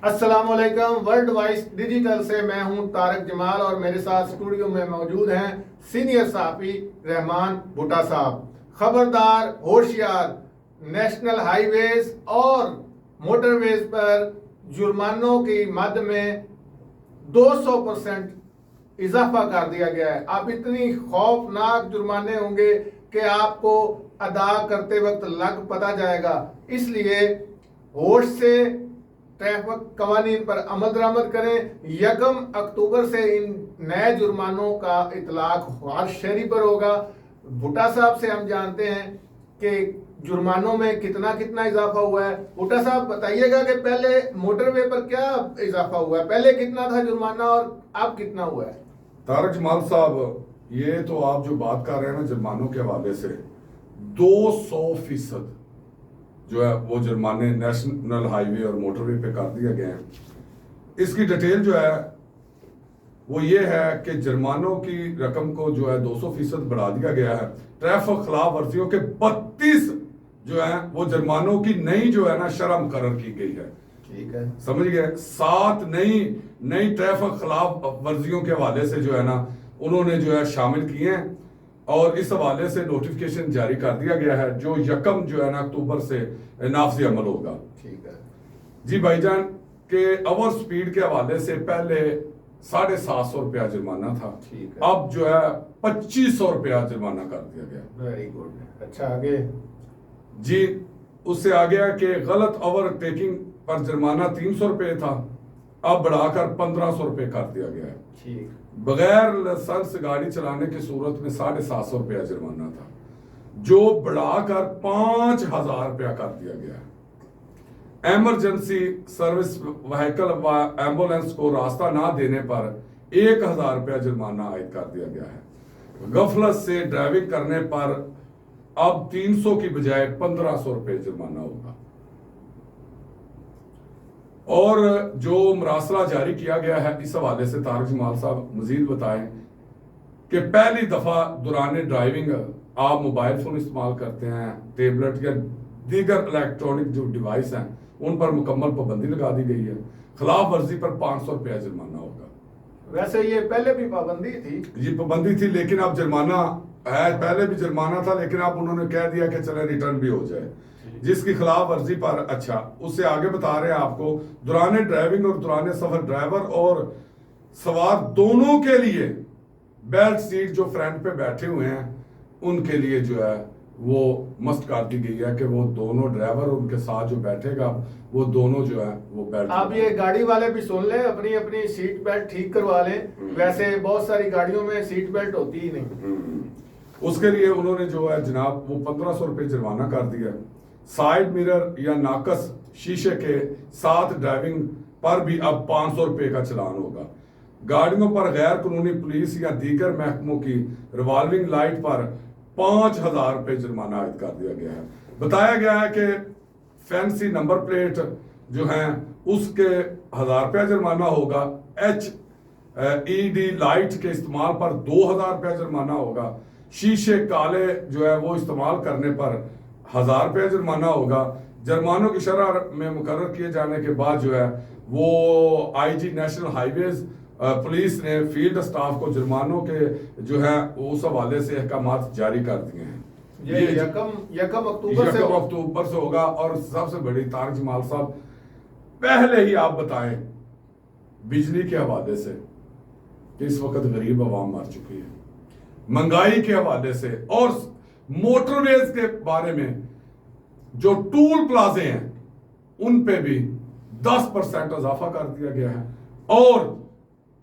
अस्सलामुअलैकुम। World wise digital से मैं हूं तारक जमाल और मेरे साथ स्टूडियो में मौजूद हैं सीनियर सहाफ़ी रहमान भुट्टा साहब। खबरदार, होशियार, नेशनल हाईवेज और मोटरवेज पर जुर्मानों की मद में 200% इजाफा कर दिया गया है। अब इतनी खौफनाक जुर्माने होंगे कि आपको अदा करते वक्त लग पता जाएगा। इसलिए होश से ट्रैफिक कवानीन पर अमल दरामद करें। 1 अक्टूबर से इन नए जुर्मानों का इतलाक हर शहरी पर होगा। भुट्टा साहब से हम जानते हैं कि जुर्मानों में कितना कितना इजाफा हुआ है। भुट्टा साहब बताइएगा कि पहले मोटरवे पर क्या इजाफा हुआ है, पहले कितना था जुर्माना और अब कितना हुआ है। तारक जमाल साहब, ये तो आप जो बात कर रहे हैं ना जुर्मानों के हवाले से 200% जो है वो जुर्माने नेशनल हाईवे और मोटरवे पे कर दिया गया है। इसकी डिटेल जो है वो ये है कि जुर्मानों की रकम को जो है 200% बढ़ा दिया गया है। ट्रैफिक खिलाफ वर्जियों के 32 जो है वो जुर्मानों की नई जो है ना शरह मुकर्रर की गई है। ठीक है, समझ गए। 7 नई ट्रैफिक खिलाफ वर्जियों के हवाले से जो है ना उन्होंने जो है शामिल किए हैं और इस हवाले से नोटिफिकेशन जारी कर दिया गया है जो 1 जो है ना अक्टूबर से नाफिज अमल होगा। ठीक है जी भाईजान, के ओवर स्पीड के हवाले से पहले 750 रुपया जुर्माना था। ठीक है, अब जो है 2500 रुपया जुर्माना कर दिया गया। Very good. अच्छा, आगे जी, उससे आ गया कि गलत ओवरटेकिंग पर जुर्माना 300 रुपये था, अब बढ़ाकर 1500 रुपये कर दिया गया है। ठीक, बगैर लाइसेंस गाड़ी चलाने की सूरत में 750 रुपया जुर्माना था जो बढ़ाकर 5000 रुपया कर दिया गया है। इमरजेंसी सर्विस व्हीकल व एम्बुलेंस को रास्ता ना देने पर 1000 रुपया जुर्माना आयद कर दिया गया है। गफलत से ड्राइविंग करने पर अब 300 की बजाय 1500 रुपये जुर्माना होगा। और जो मरासला जारी किया गया है इस हवाले से तारक जमाल साहब मजीद बताएं कि पहली दफा दौरान ड्राइविंग आप मोबाइल फोन इस्तेमाल करते हैं, टेबलेट या दीगर इलेक्ट्रॉनिक जो डिवाइस हैं उन पर मुकम्मल पाबंदी लगा दी गई है। खिलाफ वर्जी पर 500 रुपया जुर्माना होगा। वैसे ये पहले भी पाबंदी थी। ये पाबंदी थी लेकिन अब जुर्माना है। पहले भी जुर्माना था लेकिन अब उन्होंने कह दिया कि चले रिटर्न भी हो जाए जिसकी खिलाफ वर्जी पर। अच्छा, उससे आगे बता रहे हैं आपको दौरान ड्राइविंग और दौरान सफर ड्राइवर और सवार दोनों के लिए बेल्ट सीट जो फ्रंट पे बैठे हुए हैं उनके लिए जो है वो मस्त कर दी गई है कि वो दोनों ड्राइवर और उनके साथ जो बैठेगा वो दोनों जो है वो बेल्ट। अब ये गाड़ी वाले भी सुन लें, अपनी अपनी सीट बेल्ट ठीक करवा लें। वैसे बहुत सारी गाड़ियों में सीट बेल्ट होती ही नहीं। उसके लिए उन्होंने जो है जनाब वो 1500 रुपये जुर्माना कर दिया। साइड मिरर या नाकस शीशे के साथ ड्राइविंग पर भी अब 500 रुपये का चलान होगा। गाड़ियों पर गैर कानूनी पुलिस या दीगर महकमों की रिवॉल्विंग लाइट पर 5000 रुपये जुर्माना आयद कर दिया गया है। बताया गया है कि फैंसी नंबर प्लेट जो है उसके 1000 रुपया जुर्माना होगा। HED लाइट के इस्तेमाल पर 2000 रुपया जुर्माना होगा। शीशे काले जो है वो इस्तेमाल करने पर 1000 रुपया जुर्माना होगा। जुर्मानों की शरह में मुकर्रर किए जाने के बाद जो है वो IG नेशनल हाईवेज पुलिस ने फील्ड स्टाफ को जुर्मानों के जो है उस हवाले से अहकामात जारी कर दिए हैं। ये 1 अक्टूबर से होगा। और सबसे बड़ी तारक जमाल साहब, पहले ही आप बताएं बिजली के हवाले से कि इस वक्त गरीब आवाम मर चुकी है, महंगाई के हवाले से और मोटरवेज के बारे में जो टूल प्लाजे हैं उन पे भी 10% इजाफा कर दिया गया है। और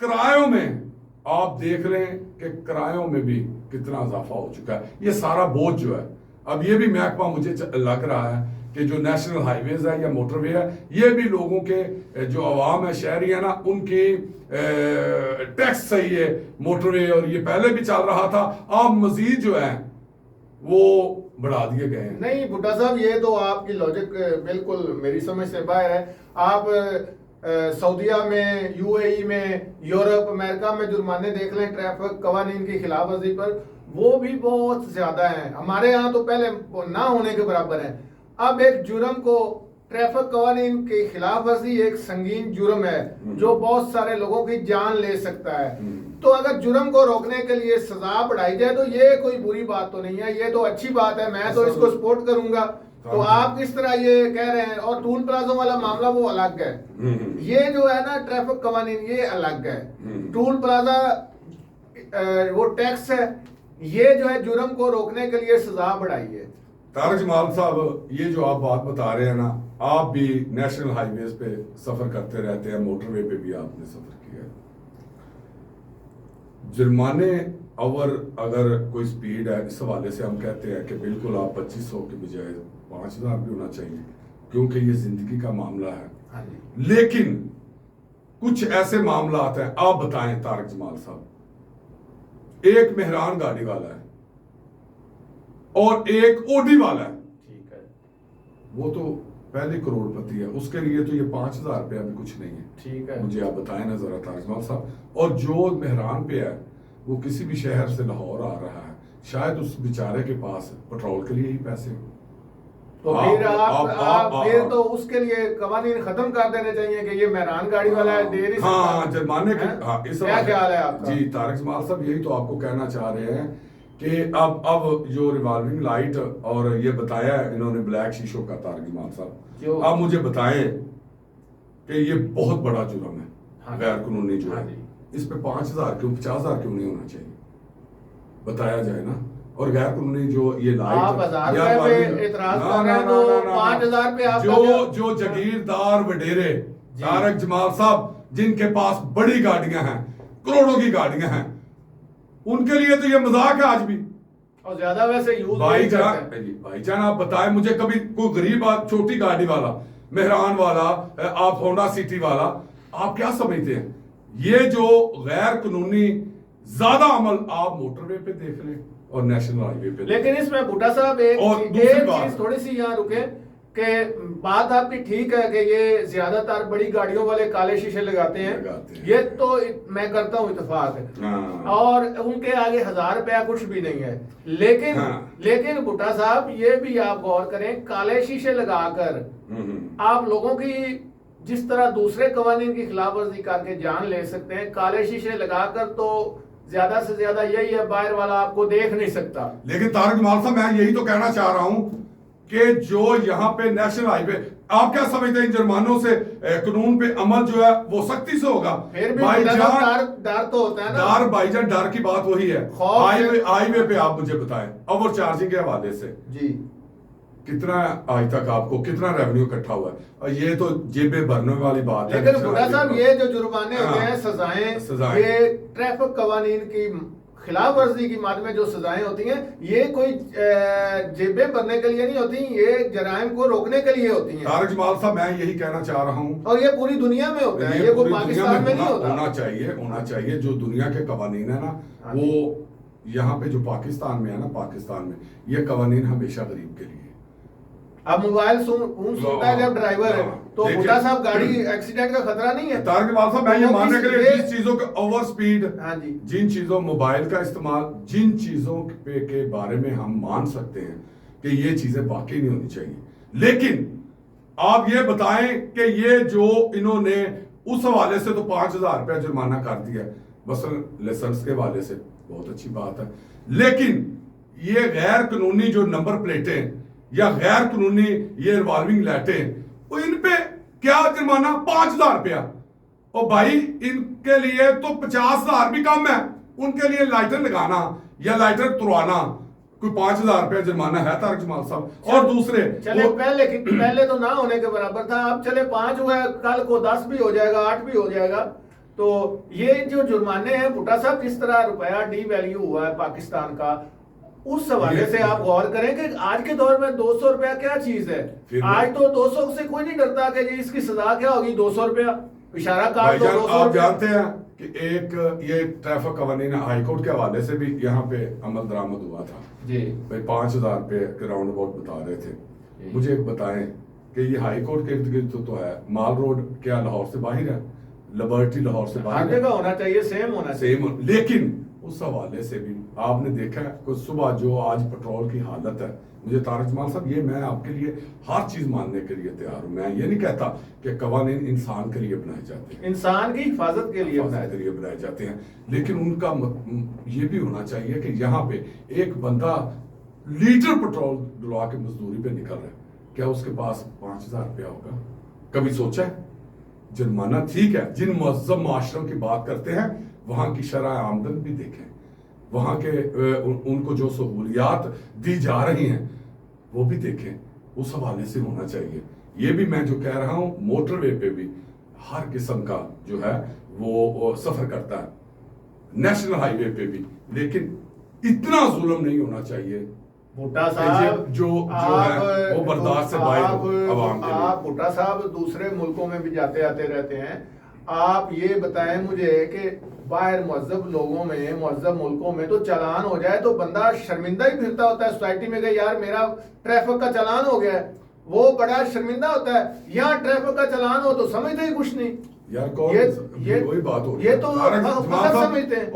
किरायों में आप देख रहे हैं कि किरायों में भी कितना इजाफा हो चुका है। ये सारा बोझ जो है अब ये भी महकमा मुझे लग रहा है कि जो नेशनल हाईवेज है या मोटरवे है ये भी लोगों के जो अवाम है, शहरी है ना, उनकी टैक्स सही है मोटरवे और ये पहले भी चल रहा था। अब मजीद जो है वो बढ़ा दिए गए हैं। नहीं भुट्टा साहब, ये तो आपकी लॉजिक बिल्कुल मेरी समझ से बाहर है। आप सऊदीया में, UAE में, यूरोप, अमेरिका में जुर्माने देख लें ट्रैफिक कवानीन की खिलाफ वर्जी पर, वो भी बहुत ज्यादा हैं। हमारे यहाँ तो पहले ना होने के बराबर है। अब एक जुर्म को ट्रैफिक कवानीन की खिलाफ वर्जी एक संगीन जुर्म है जो बहुत सारे लोगों की जान ले सकता है। तो अगर जुर्म को रोकने के लिए सजा बढ़ाई जाए तो ये कोई बुरी बात तो नहीं है, ये तो अच्छी बात है, मैं तो इसको सपोर्ट करूंगा। तो आप किस तरह ये कह रहे हैं? और टूल प्लाजा वाला मामला वो अलग है, ये जो है ना ट्रैफिक कवानीन ये अलग है। टूल प्लाजा वो टैक्स है, ये जो है जुर्म को रोकने के लिए सजा बढ़ाई है। तारक जमाल साहब, ये जो आप बात बता रहे हैं ना, आप भी नेशनल हाईवेज पे सफर करते रहते हैं, मोटरवे पे भी आपने सफर किया है। जुर्माने और अगर कोई स्पीड है, इस हवाले से हम कहते हैं कि बिल्कुल आप 2500 के बजाय 5000 भी होना चाहिए, क्योंकि ये जिंदगी का मामला है। लेकिन कुछ ऐसे मामला आते हैं, आप बताएं तारक जमाल साहब, एक मेहरान गाड़ी वाला है और एक ओडी वाला है, ठीक है, वो तो पहले करोड़पति है, उसके लिए तो ये 5000 रुपया भी कुछ नहीं है। ठीक है, मुझे आप बताएं ना जरा तारक जमाल साहब। और जो मेहरान पे है वो किसी भी शहर से लाहौर आ रहा है, शायद उस बेचारे के पास पेट्रोल के लिए ही पैसे, तो फिर आप फिर तो उसके लिए कवानीन खत्म कर देने चाहिए कि ये मेहरान गाड़ी वाला है, दे नहीं सकता। हाँ, जुर्माने के, हाँ, इस क्या ख्याल है आपका? जी तारक जमाल साहब, यही तो आपको कहना चाह रहे हैं कि अब जो रिवॉल्विंग लाइट और ये बताया है इन्होंने ब्लैक शीशों का, तारक जमाल साहब आप मुझे बताएं कि ये बहुत बड़ा जुर्म है। हाँ, गैर कानूनी जो हाँ है, इस पे 5000 क्यों 50000 क्यों नहीं होना चाहिए, बताया जाए ना। और गैर कानूनी जो ये लाइट, आप 1000 रुपए पे इतराज कर रहे हैं तो 5000 पे आप जो जागीरदार वडेरे तारक जमाल साहब जिनके पास बड़ी गाड़ियां हैं, करोड़ों की गाड़ियां हैं, उनके लिए तो ये मजाक है आज भी। और ज्यादा वैसे यूज भाईजान आप बताएं मुझे, कभी कोई गरीब छोटी गाड़ी वाला, मेहरान वाला, आप होंडा सिटी वाला, आप क्या समझते हैं? ये जो गैर कानूनी ज्यादा अमल आप मोटरवे पे देख लें और नेशनल हाईवे पे। लेकिन इसमें भुट्टा साहब एक चीज थोड़ी सी यहाँ रुके कि बात आपकी ठीक है कि ये ज्यादातर बड़ी गाड़ियों वाले काले शीशे लगाते हैं, ये तो मैं करता हूँ इत्तेफाक, और उनके आगे 1000 रुपया कुछ भी नहीं है। लेकिन भुट्टा साहब ये भी आप गौर करें, काले शीशे लगाकर आप लोगों की जिस तरह दूसरे कवानीन की खिलाफ वर्जी करके जान ले सकते हैं, काले शीशे लगाकर तो ज्यादा से ज्यादा यही है, बाहर वाला आपको देख नहीं सकता। लेकिन तारक जमाल साहब, मैं यही तो कहना चाह रहा हूं कि जो यहाँ पे नेशनल हाईवे, आप क्या समझते हैं जुर्मानों से कानून पे अमल जो है वो सख्ती से होगा? फिर भी डर तो होता है ना। भाईजान डर की बात वही है। हाईवे पे आप मुझे बताएं ओवर चार्जिंग के हवाले से जी कितना आज तक आपको कितना रेवेन्यू इकट्ठा हुआ है? और ये तो जेबें भरने वाली बात है। लेकिन भुट्टा साहब, ये जो जुर्माने होते हैं, सजाएं, ये ट्रैफिक कवानीन की खिलाफ वर्जी की माद में जो सजाएं होती हैं, ये कोई जेबें भरने के लिए नहीं होती, ये जराइम को रोकने के लिए होती हैं। तारक जमाल साहब, मैं यही कहना चाह रहा हूँ, और ये पूरी दुनिया में होता है, ये कोई पाकिस्तान में नहीं होता। होना चाहिए जो दुनिया के कवानीन है ना, वो यहाँ पे जो पाकिस्तान में है ना, पाकिस्तान में ये कवानीन हमेशा गरीब के लिए। अब मोबाइल सुनता है जब ड्राइवर है तो भुट्टा साहब, गाड़ी एक्सीडेंट का खतरा नहीं है। तारक जमाल साहब, मैं ये मानने के लिए जिन चीजों के ओवर स्पीड, हाँ जी, जिन चीजों मोबाइल का इस्तेमाल, जिन चीजों पे के बारे में हम मान सकते हैं कि ये चीजें वाकई नहीं होनी चाहिए, लेकिन आप ये बताएं कि ये जो इन्होंने उस हवाले से तो 5000 रुपया जुर्माना कर दिया, बस लाइसेंस के हवाले से बहुत अच्छी बात है, लेकिन ये गैर कानूनी जो नंबर प्लेटें या गैर कानूनी ये रिवॉल्विंग लाइटें, वो इन पे क्या जुर्माना? 5000 रुपया। और भाई इनके लिए तो 50,000 भी कम है, उनके लिए लाइटर लगाना या लाइटर तुरवाना कोई 5000 रुपया जुर्माना है तारक जमाल साहब? और दूसरे चले पहले तो ना होने के बराबर था, अब चले 5 हुआ, कल को 10 भी हो जाएगा, 8 भी हो जाएगा। तो ये जो जुर्माने हैं भुट्टा साहब, जिस तरह रुपया डी वैल्यू हुआ है पाकिस्तान का, उस हवाले से आप गौर करें कि आज के दौर में 200 रुपया क्या चीज है। आज तो 200 से कोई नहीं डरता कि जी इसकी सजा क्या होगी, 200 रुपया इशारा काट दो, 200 आप जानते हैं कि एक ये ट्रैफिक कवानीन हाईकोर्ट के हवाले से भी यहाँ पे अमल दरामद हुआ था जी, भाई 5000 रुपये के राउंड अबाउट बता रहे थे। मुझे बताएं कि ये हाईकोर्ट के इर्द गिर्द तो है, माल रोड क्या लाहौर से बाहर है, लिबर्टी लाहौर से बाहर होना चाहिए, सेम होना चाहिए, लेकिन उस हवाले से भी आपने देखा है कोई सुबह जो आज पेट्रोल की हालत है, मुझे तारक जमाल साहब, ये मैं आपके लिए हर चीज मानने के लिए तैयार हूं। मैं ये नहीं कहता कि कवानीन इंसान के लिए बनाए जाते हैं, इंसान की हिफाजत के लिए बनाए जाते हैं, लेकिन उनका ये भी होना चाहिए कि यहाँ पे एक बंदा लीटर पेट्रोल डलवा के मजदूरी पे निकल रहा है, क्या उसके पास 5,000 रुपया होगा? कभी सोचा है? जुर्माना ठीक है, जिन मुअज़्ज़म माशरों की बात करते हैं वहां की शरह आमदन भी देखें, वहां के उनको जो सहूलियात दी जा रही हैं वो भी देखें, उस हवाले से होना चाहिए। ये भी मैं जो कह रहा हूं, मोटरवे पे भी हर किस्म का जो है वो सफर करता है, नेशनल हाईवे पे भी, लेकिन इतना जुल्म नहीं होना चाहिए। भुट्टा साहब जो है वो बर्दाश्त से बाहर अवाम के लिए। आप भुट्टा साहब दूसरे मुल्कों में भी जाते आते रहते हैं, आप ये बताएं मुझे कि बाहर मुअज़्ज़ब लोगों में, मुअज़्ज़ब मुल्कों में तो चालान हो जाए तो बंदा शर्मिंदा ही फिरता होता है सोसाइटी में कि यार मेरा ट्रैफिक का चालान हो गया है, वो बड़ा शर्मिंदा होता है। यहाँ ट्रैफिक का चालान हो तो समझते ही कुछ नहीं यार। कौन ये वही बात हो रही है, ये तो समझते हैं।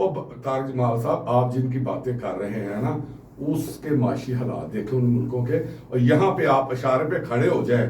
तारक जमाल साहब, आप जिनकी बातें कर रहे हैं ना, उसके माशी हालात देखें उन मुल्कों के, और यहाँ पे आप इशारे पे खड़े हो जाए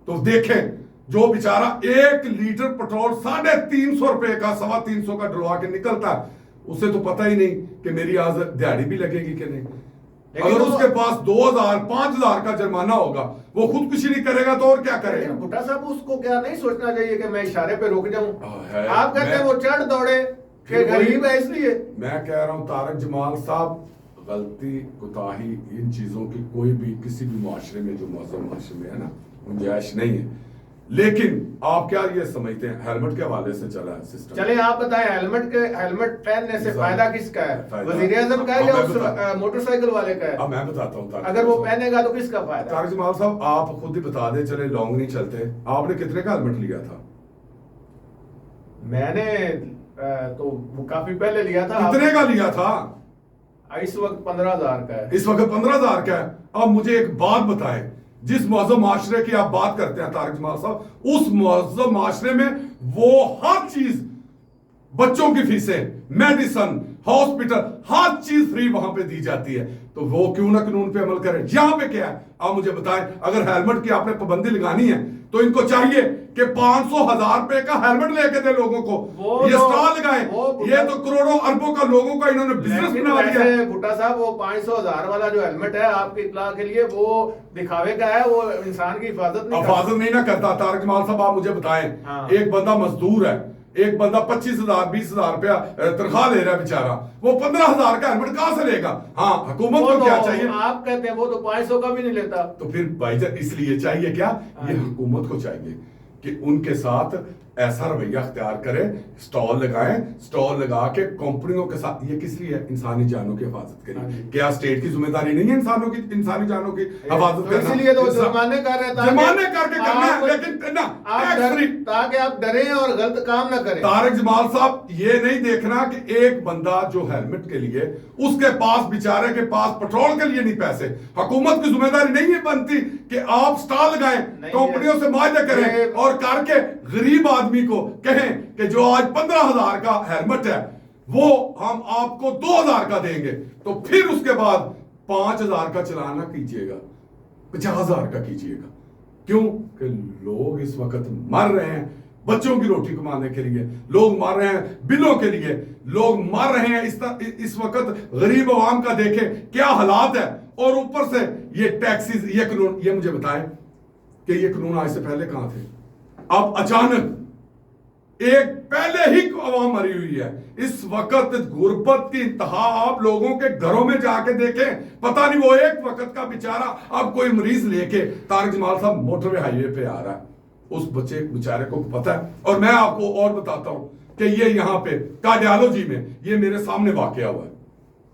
तो देखें जो बेचारा 1 लीटर पेट्रोल 350 रुपए का, 325 का डलवा के निकलता है, उसे तो पता ही नहीं कि मेरी आज दिहाड़ी भी लगेगी कि नहीं। अगर उसके पास 2,000 5,000 का जुर्माना होगा, वो खुदकुशी नहीं करेगा तो और क्या करेगा? भुट्टा साहब, उसको क्या नहीं सोचना चाहिए कि मैं इशारे पे रुक जाऊं? आप कहते हैं वो चढ़ दौड़े कि गरीब है इसलिए। मैं कह रहा हूं तारक जमाल साहब, गलती कोताही इन चीजों की कोई भी किसी भी मुआशरे में, जो मुअज़्ज़म मुआशरे में है ना, गुंजाइश नहीं है। लेकिन आप क्या ये समझते हैं हेलमेट के हवाले से चला है सिस्टम? चले आप बताएं, हेलमेट पहनने से फायदा किसका है? वज़ीर आज़म का है या उस मोटरसाइकिल वाले का है? अब मैं बताता हूँ, अगर वो पहनेगा तो किसका फायदा? तारक जमाल साहब, आप खुद ही बता दे, चले लॉन्ग नहीं चलते, आपने कितने का हेलमेट लिया था? मैंने तो वो काफी पहले लिया था। कितने का लिया था? इस वक्त 15,000 का है। इस वक्त 15,000 का है। अब मुझे एक बात बताएं, जिस मुअज़्ज़म माशरे की आप बात करते हैं तारक जमाल साहब, उस मुअज़्ज़म माशरे में वो हर चीज, बच्चों की फीसें, मेडिसन, हॉस्पिटल, हर चीज फ्री वहां पे दी जाती है, तो वो क्यों ना कानून पे अमल करें? यहां पे क्या है आप मुझे बताएं। अगर हेलमेट की आपने पाबंदी लगानी है तो इनको चाहिए कि 500,000 रुपए का हेलमेट लेके दे लोगों को, ये स्टॉल लगाए। ये तो करोड़ों अरबों का लोगों का इन्होंने बिजनेस बना दिया। भुट्टा साहब, वो 500,000 वाला जो हेलमेट है आपकी इत्तला के लिए, वो दिखावे का है, वो इंसान की हिफाजत नहीं ना करता। तारक जमाल साहब, आप मुझे बताएं, एक बंदा मजदूर है, एक बंदा 25,000 20,000 रुपया तनख्वाह ले रहा है बेचारा, वो 15,000 का हेलमेट कहां से लेगा? हाँ, हुकूमत को क्या चाहिए? आप कहते हैं वो तो 500 का भी नहीं लेता। तो फिर भाईजान इसलिए चाहिए क्या, ये हुकूमत को चाहिए कि उनके साथ ऐसा रवैया अख्तियार करें, स्टॉल लगाएं, स्टॉल लगा के कंपनियों के साथ। ये किस लिए? इंसानी जानों की हिफाजत के लिए। क्या स्टेट की जिम्मेदारी नहीं है इंसानी जानों की हिफाजत करना? इसलिए तो जुर्माने कर रहे हैं, जुर्माने करके करना है, लेकिन ना ताकि आप डरें और गलत काम ना करें। तारक जमाल साहब, ये नहीं देखना कि एक बंदा जो हेलमेट के लिए, उसके पास बेचारे के पास पेट्रोल के लिए नहीं पैसे। हुकूमत की जिम्मेदारी नहीं है बनती कि आप स्टॉल लगाएं, कंपनियों से मुआहदे करें और करके गरीब आदमी को कहें कि जो आज 15,000 का हेलमेट है वो हम आपको 2,000 का देंगे, तो फिर उसके बाद 5,000 का चलाना कीजिएगा, 50,000 का कीजिएगा। क्यों? कि लोग इस वक्त मर रहे हैं बच्चों की रोटी कमाने के लिए, लोग मर रहे हैं बिलों के लिए, लोग मर रहे हैं इस वक्त गरीब आवाम का देखें क्या हालात है। और ऊपर से ये टैक्सीज, ये कानून, ये मुझे बताएं कि ये कानून आज से पहले कहां थे? अब अचानक एक पहले ही अवाम मरी हुई है। इस वक्त गुर्बत की इंतहा आप लोगों के घरों में जाके देखें, पता नहीं वो एक वक्त का बेचारा अब कोई मरीज लेके तारक जमाल साहब मोटरवे हाईवे पे आ रहा है, उस बच्चे बेचारे को पता है। और मैं आपको और बताता हूं कि ये यहाँ पे कार्डियोलॉजी में ये मेरे सामने वाकया हुआ है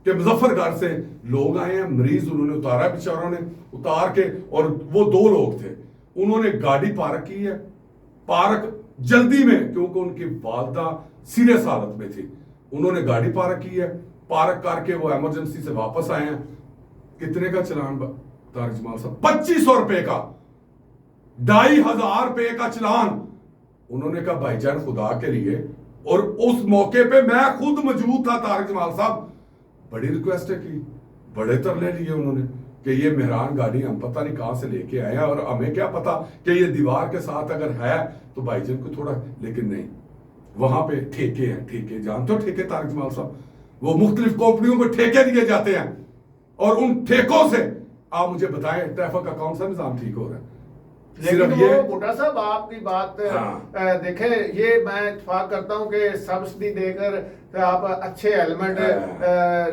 कि मुजफ्फरगढ़ से लोग आए हैं, मरीज उन्होंने उतारा, बेचारों ने उतार के, और वो 2 लोग थे, उन्होंने गाड़ी पार्क की है, पार्क जल्दी में, क्योंकि उनकी वालदा सीरियस हालत में थी, उन्होंने गाड़ी पार्क की है, पार्क करके वो इमरजेंसी से वापस आए हैं। कितने का चलान तारक जमाल साहब? 2500 रुपए का, 2,500 रुपए का चलान। उन्होंने कहा भाईजान खुदा के लिए, और उस मौके पे मैं खुद मौजूद था तारक जमाल साहब, बड़ी रिक्वेस्ट है की, बड़े तरले लिए उन्होंने कि ये मेहरान गाड़ी हम पता नहीं कहां से लेके आए हैं और हमें क्या पता कि ये दीवार के साथ अगर है तो भाईजान को थोड़ा, लेकिन नहीं, वहां पे ठेके हैं, ठेके जानते हो ठेके तारिक जमाल साहब, वो मुख्तलिफ कंपनियों को ठेके दिए जाते हैं और उन ठेकों से आप मुझे बताएं ट्रैफिक का कौन सा निजाम ठीक हो रहा है? लेकिन वो भुट्टा साहब आपकी बात देखे, ये मैं इत्तेफाक करता हूँ कि सब्सिडी देकर आप अच्छे हेलमेट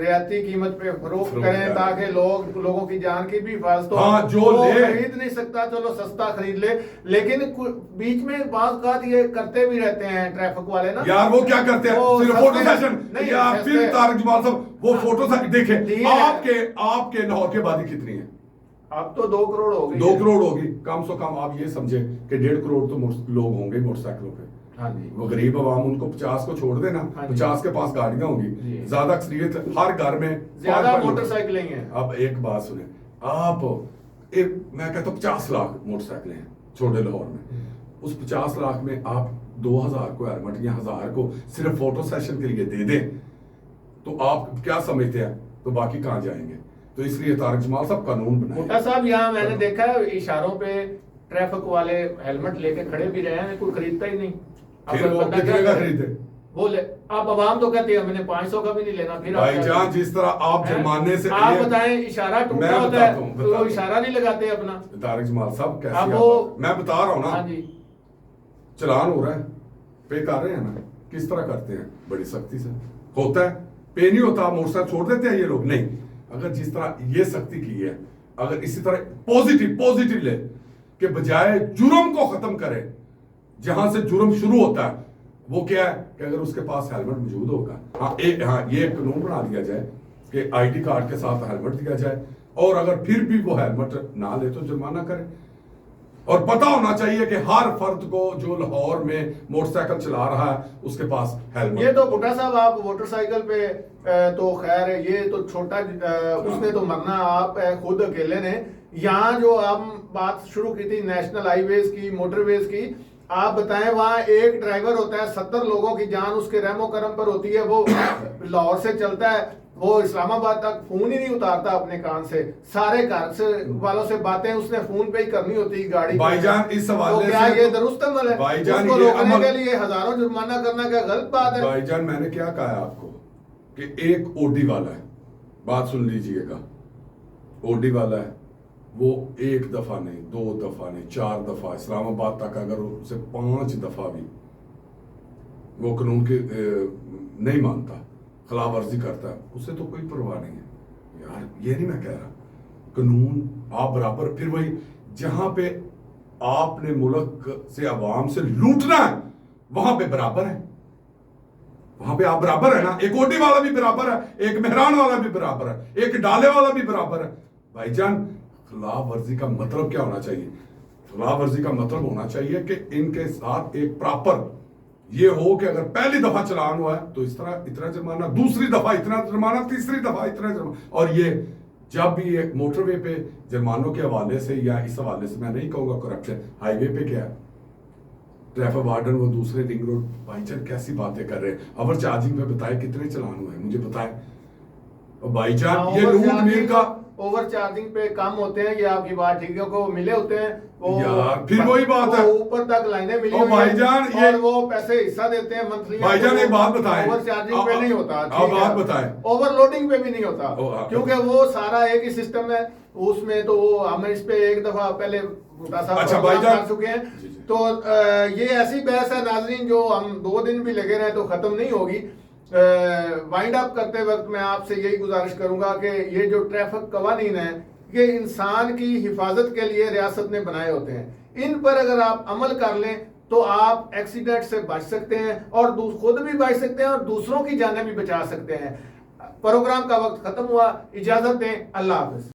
रियायती कीमत पे फरोख्त करें ताकि लोगों की जान की भी हिफाजत हो। जो खरीद नहीं सकता चलो सस्ता खरीद ले, लेकिन बीच में बात ये करते भी रहते हैं ट्रैफिक वाले ना यार, वो क्या करते हैं सिर्फ फोटो सेशन या फिर तारिक जमाल साहब वो फोटो देखे आपके लाहौर की आबादी कितनी है? अब तो 2 करोड़ हो गई, 2 करोड़ होगी, कम से कम आप ये समझे कि 1.5 करोड़ तो लोग होंगे मोटरसाइकिलों पे। हाँ जी, वो गरीब आवाम, उनको 50 को छोड़ देना, 50 के पास गाड़ियां होंगी, ज्यादा अक्सरियत हर घर में ज्यादा मोटरसाइकिलें हैं। अब एक बात सुने आप, मैं कहता हूँ 50 लाख मोटरसाइकिलें हैं छोटे लाहौर में, उस 50 लाख में आप 2000 को हेलमेट या 1000 को सिर्फ फोटो सेशन के लिए दे दें तो आप क्या समझते हैं, तो बाकी कहां जाएंगे? तो इसलिए तारिक जमाल साहब कानून बनाए। भुट्टा साहब यहाँ मैंने देखा है इशारों पे ट्रैफिक वाले हेलमेट लेके खड़े भी रहे हैं, कोई खरीदता ही नहीं। फिर वो कितने का खरीदे? बोले आप आवाम तो कहते हैं हमने 500 का भी नहीं लेना। फिर भाईजान जिस तरह आप जुर्माने से आप बताएं, इशारा टूटा होता है तो वो इशारा नहीं लगाते अपना। तारिक जमाल साहब कैसे मैं बता रहा हूँ ना, हाँ जी, चलान हो रहा है, पे कर रहे हैं ना, किस तरह करते हैं? बड़ी सख्ती से होता है, पे नहीं होता मोटरसाइकिल छोड़ देते हैं ये लोग। नहीं, अगर जिस तरह ये सख्ती की है, अगर इसी तरह पॉजिटिव ले कि बजाय जुर्म को खत्म करे, जहां से जुर्म शुरू होता है वो क्या है कि अगर उसके पास हेलमेट मौजूद होगा, ये कानून बना दिया जाए कि आईडी कार्ड के साथ हेलमेट दिया जाए, और अगर फिर भी वो हेलमेट ना ले तो जुर्माना करे। और पता होना चाहिए कि हर फर्द को जो लाहौर में मोटरसाइकिल चला रहा है उसके पास हेलमेट। ये तो भुट्टा साहब आप मोटरसाइकिल पे तो खैर ये तो छोटा उसने तो मरना आप खुद अकेले ने। यहाँ जो हम बात शुरू की थी नेशनल हाईवेज की, मोटरवेज की, आप बताएं वहाँ एक ड्राइवर होता है, 70 लोगों की जान उसके रहमो करम पर होती है। वो लाहौर से चलता है, वो इस्लामाबाद तक फोन ही नहीं उतारता अपने कान से, सारे घर से वालों से बातें उसने फोन पे ही करनी होती है गाड़ी। भाईजान इस सवाल तो क्या ये दुरुस्त अमल है? भाईजान उसको रोकने के लिए हजारों जुर्माना करना क्या गलत बात है? भाईजान मैंने क्या कहा आपको कि एक ओडी वाला है, बात सुन लीजिएगा, ओडी वाला है, वो 1 दफा नहीं, 2 दफा नहीं, 4 दफा इस्लामाबाद तक अगर उसे 5 दफा भी वो कानून के नहीं मानता, खिलाफ वर्जी करता है, उससे तो कोई परवाह नहीं है यार। ये नहीं मैं कह रहा, कानून आप बराबर, फिर वही जहां पे आपने मुल्क से अवाम से लूटना है वहां पे बराबर है, वहां पे आप बराबर है ना। एक ओडी वाला भी बराबर है, एक मेहरान वाला भी बराबर है, एक डाले वाला भी बराबर है। भाईजान खिलाफ वर्जी का मतलब क्या होना चाहिए? खिलाफ वर्जी का मतलब होना चाहिए कि इनके साथ एक प्रॉपर ये हो कि अगर पहली दफा चलान हुआ है तो इस तरह इतना जुर्माना, दूसरी दफा इतना जुर्माना, तीसरी दफा इतना जुर्माना। और ये जब भी एक मोटरवे पे जुर्मानों के हवाले से या इस हवाले से मैं नहीं कहूंगा करप्शन, हाईवे पे क्या है, ट्रैफिक वार्डन वो दूसरे रिंग रोड, भाईजान कैसी बातें कर रहे हैं। ओवर चार्जिंग पे बताए कितने चलान हुए मुझे बताए भाईजान। ये लूट मीर का ओवर चार्जिंग पे कम होते हैं, ये आपकी बात ठीक है, को मिले होते हैं वो यार, फिर वही बात है, ऊपर तक लाइनें मिली हुई भाईजान, ये वो पैसे हिस्सा देते हैं मंथली। भाईजान एक बात बताएं, ओवर चार्जिंग पे नहीं होता, आप बात बताएं, ओवरलोडिंग पे भी नहीं होता, क्योंकि वो सारा एक ही सिस्टम है उसमें। तो वो हम इस पे एक दफा पहले अच्छा भाईजान चुके हैं। तो ये ऐसी बहस है नाजरीन जो हम 2 दिन भी लगे रहे तो खत्म नहीं होगी। वाइंड अप करते वक्त मैं आपसे यही गुजारिश करूंगा कि ये जो ट्रैफिक कवानीन है ये इंसान की हिफाजत के लिए रियासत ने बनाए होते हैं। इन पर अगर आप अमल कर लें तो आप एक्सीडेंट से बच सकते हैं और खुद भी बच सकते हैं और दूसरों की जानें भी बचा सकते हैं। प्रोग्राम का वक्त खत्म हुआ, इजाजत दें, अल्लाह हाफिज।